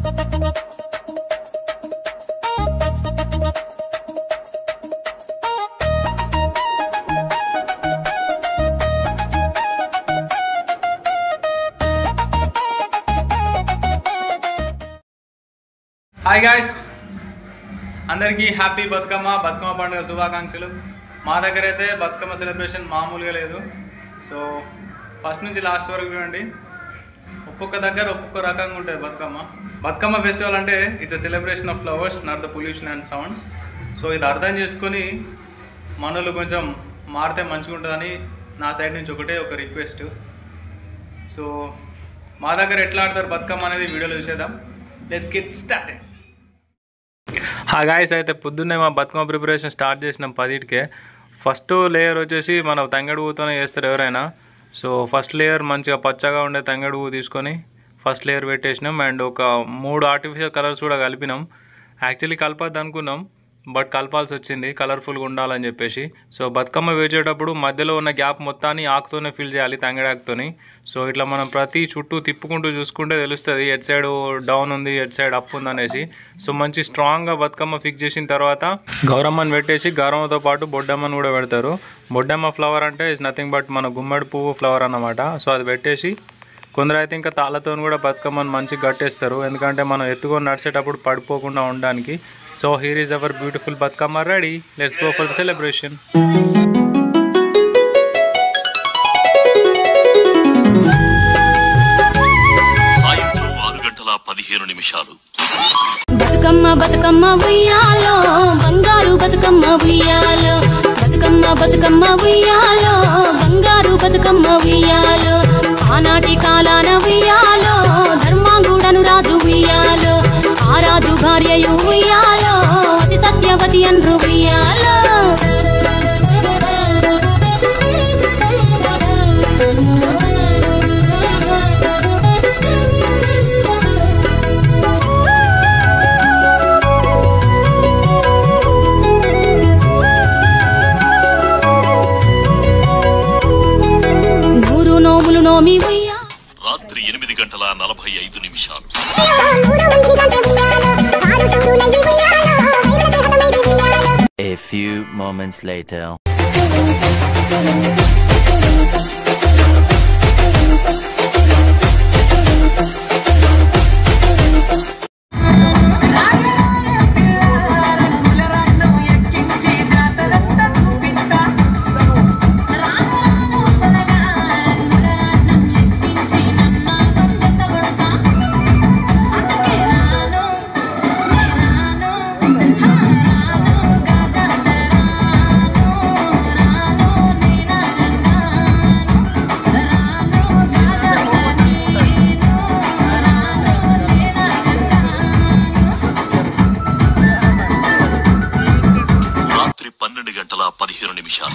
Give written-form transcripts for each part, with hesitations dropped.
Hi guys, అందరికీ happy Bathukamma పండుగ శుభాకాంక్షలు. మా దగ్గర అయితే బతుకమ్మ సెలబ్రేషన్ మామూలుగా లేదు. సో ఫస్ట్ నుంచి లాస్ట్ వరకు చూడండి, ఒక్కొక్క దగ్గర ఒక్కొక్క రకంగా ఉంటుంది బతుకమ్మ ఫెస్టివల్ అంటే it's a celebration of flowers, not the pollution and sound. So ఇది అర్థం చేసుకొని మనలు కొంచెం మారితే మంచిగా ఉంటుందని నా సైడ్ నుంచి ఒక రిక్వెస్ట్. సో మా దగ్గర ఎట్లా ఆడతారు బతుకమ్మ అనేది వీడియోలో చూసేద్దాం. Let's get started. గాయస్, అయితే పొద్దున్నే మా బతుకమ్మ ప్రిపరేషన్ స్టార్ట్ చేసినాం 10కే. ఫస్ట్ లేయర్ వచ్చేసి మన తంగెడు పువ్వుతోనే చేస్తారు ఎవరైనా. సో ఫస్ట్ లేయర్ మంచిగా పచ్చగా ఉండే తంగెడు పువ్వు తీసుకొని ఫస్ట్ లేయర్ పెట్టేసినాం. అండ్ ఒక 3 ఆర్టిఫిషియల్ కలర్స్ కూడా కలిపినాం. యాక్చువల్లీ కలపద్దు అనుకున్నాం, బట్ కలపాల్సి వచ్చింది కలర్ఫుల్గా ఉండాలని చెప్పేసి. సో బతుకమ్మ వేసేటప్పుడు మధ్యలో ఉన్న గ్యాప్ మొత్తాన్ని ఆకుతోనే ఫిల్ చేయాలి, తంగెడాకుతోని. సో ఇట్లా మనం ప్రతి చుట్టూ తిప్పుకుంటూ చూసుకుంటే తెలుస్తుంది ఎట్ సైడ్ డౌన్ ఉంది, ఎట్ సైడ్ అప్ ఉంది అనేసి. సో మంచి స్ట్రాంగ్గా బతుకమ్మ ఫిక్స్ చేసిన తర్వాత గౌరమ్మని పెట్టేసి గౌరమ్మతో పాటు బొడ్డమ్మని కూడా పెడతారు. బొడ్డమ్మ ఫ్లవర్ అంటే ఇట్స్ నథింగ్ బట్ మన గుమ్మడి పువ్వు ఫ్లవర్ అన్నమాట. సో అది పెట్టేసి కొందరు అయితే ఇంకా తాళ్ళతో కూడా బతుకమ్మని మంచిగా కట్టేస్తారు, ఎందుకంటే మనం ఎత్తుకొని నడిచేటప్పుడు పడిపోకుండా ఉండడానికి. So here is our beautiful Batkama ready. Let's go for the celebration. సాయంత్రం 6:15 బతుకమ్మ ఉయ్యాలో, బంగారు బతుకమ్మ ఉయ్యాలో, బతుకమ్మ ఉయ్యాలో, బంగారు బతుకమ్మ ఉయ్యాలో, ఆనాటి కాలాన ఉయ్యాలో, ధర్మాంగుడను రాజు ఉయ్యాలో, ఆ రాజు భార్యయు ఉయ్యాలో, అతి సత్యవతి అన్రు ఉయ్యాలో. రాత్రి 8:45. A few moments later. రాత్రి 12:15.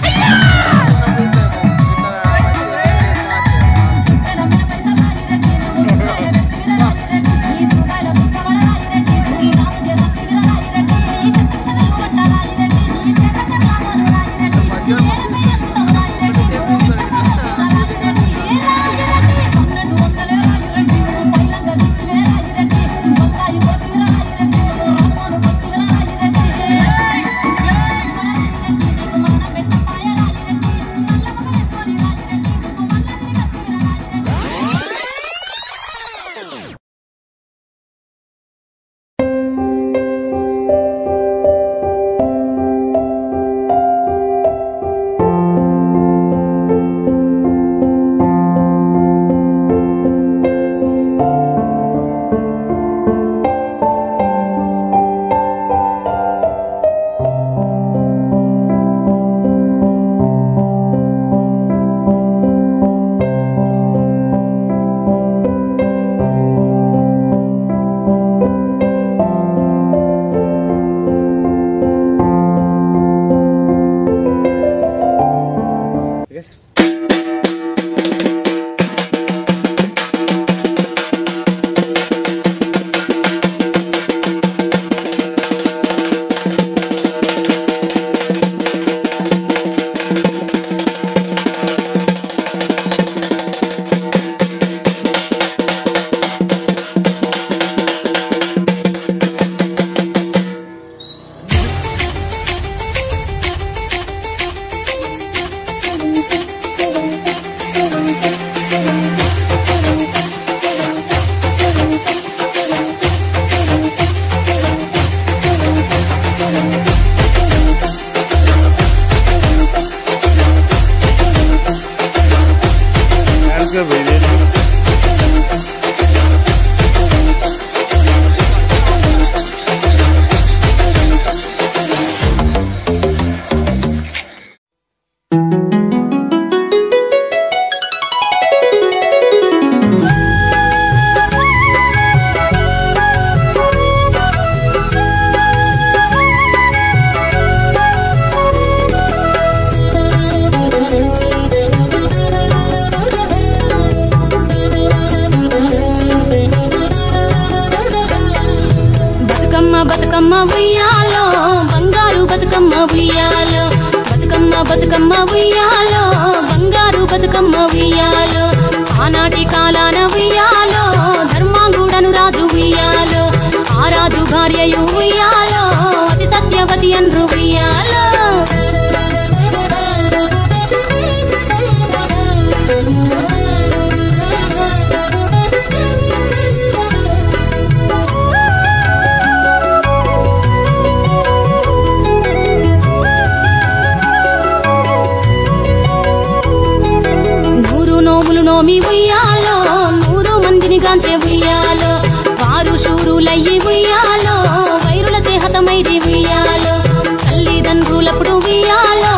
బతుకమ్మ ఉయ్యాలో బంగారు బతుకమ్మ ఉయ్యాలో బతుకమ్మ బతుకమ్మ ఉయ్యాలో బంగారు బతుకమ్మ ఉయ్యాలో ఆనాటి కాలాన ఉయ్యాలో ధర్మాంగుడను రాజు ఉయ్యాలో ఆ రాజు భార్యయు ఉయ్యాలో అతి సత్యవతి అన్రు ఉయ్యాలో నోమి ఉయ్యాలో 100 మందిని గాంచే ఉయ్యాలో వారు శూరులయ్యి ఉయ్యాలో వైరుల చేహతమైది ఉయ్యాలో తల్లిదండ్రులప్పుడు ఉయ్యాలో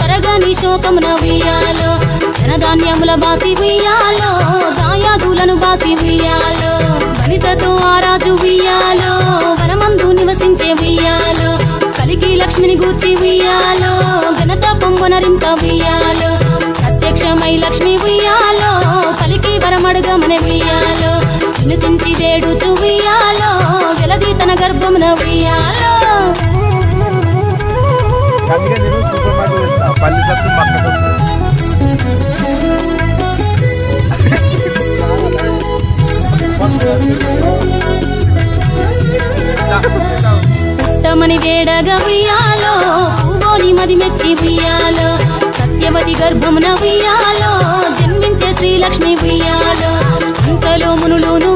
తరగని శోకమున ఉయ్యాలో ధనధాన్యముల బాసి ఉయ్యాలో దాయాదులను బాసి ఉయ్యాలో వనితతో ఆ రాజు ఉయ్యాలో వనమందు నివసించే ఉయ్యాలో కలికి లక్ష్మిని గూర్చి ఉయ్యాలో ఘనత పొంగునరింప ఉయ్యాలో ప్రత్యక్షమై లక్ష్మి ఉయ్యాలో కలికి వరమడుగమని ఉయ్యాలో వినుతించి వేడుచు ఉయ్యాలో వెలది తన గర్భమున ఉయ్యాలో పుట్టమని వేడగా ఉయ్యాలో పూవోని మది మెచ్చి ఉయ్యాలో సత్యవతి గర్భమున ఉయ్యాలో జన్మించే శ్రీలక్ష్మి ఉయ్యాలో అంతలో మునులోను